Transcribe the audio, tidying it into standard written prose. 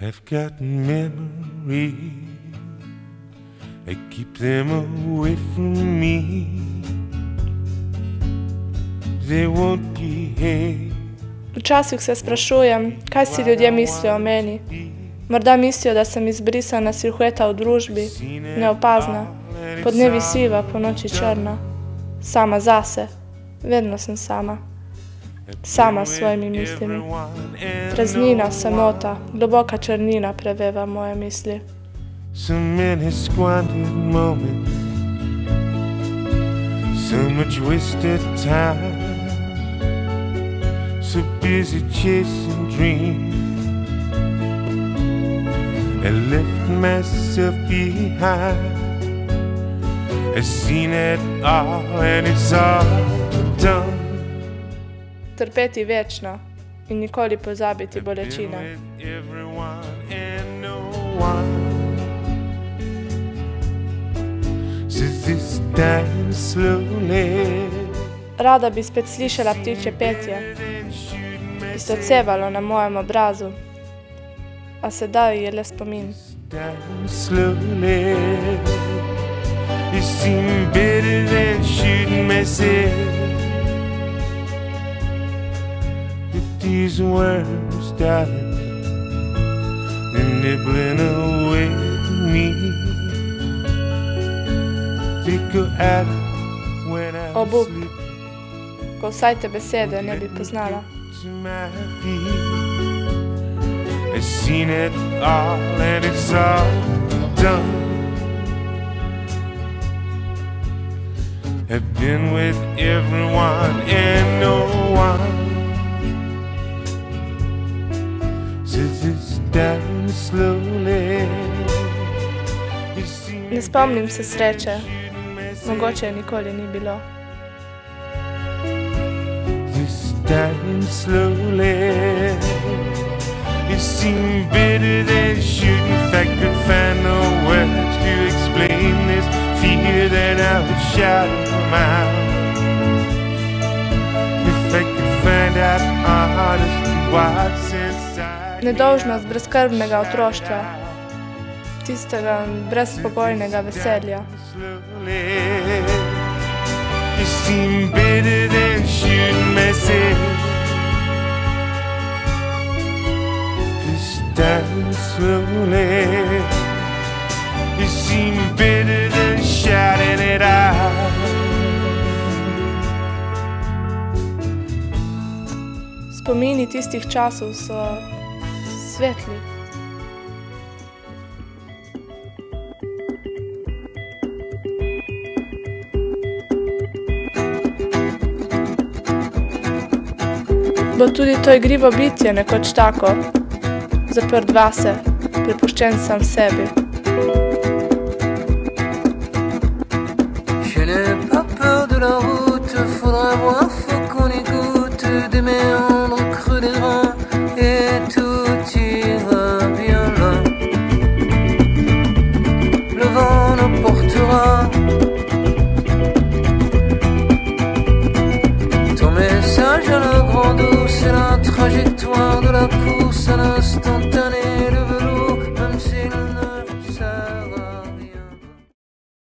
I've got memories, I keep them away from me. They won't behave. Včasih se sprašujem, kaj si ljudje mislijo o meni. Morda mislijo, da sem izbrisana silhueta v družbi, neopazna, podnevi siva, ponoči črna. Sama zase, vedno sem sama. Sama s svojimi mislimi. Praznina, samota, globoka črnina preveva moje misli. So many squandered moments, so much wasted time, so busy chasing dreams, I left myself behind. I've seen it all and it's all done. Trpeti večno in nikoli pozabiti bolečine. Rada bi spet slišala ptičje petje, ki se odsevalo na mojem obrazu, a sedaj je le spomin. You seem better than shooting myself. But these worms, darling, they're nibbling away at me. They go out when I sleep. Ko vsaj te besede ne bi poznala. I've seen it all and it's all done. I've been with everyone and no one says it's dying slowly. Ne spomnim se sreče, mogoče je nikoli ni bilo. It's dying slowly. It seemed better than shooting. In fact, could find no words to explain this fear that I would shout out. If I could find out honestly what's inside. Nedolžnost brezskrbnega otroštva, tistega brezpogojnega veselja. It seemed better than shooting myself. This dying slowly. It seemed better than shouting it out. Spomini tistih časov so svetli. Bo tudi to igrivo bitje nekoč tako, zaprt vase, prepuščen sam sebi.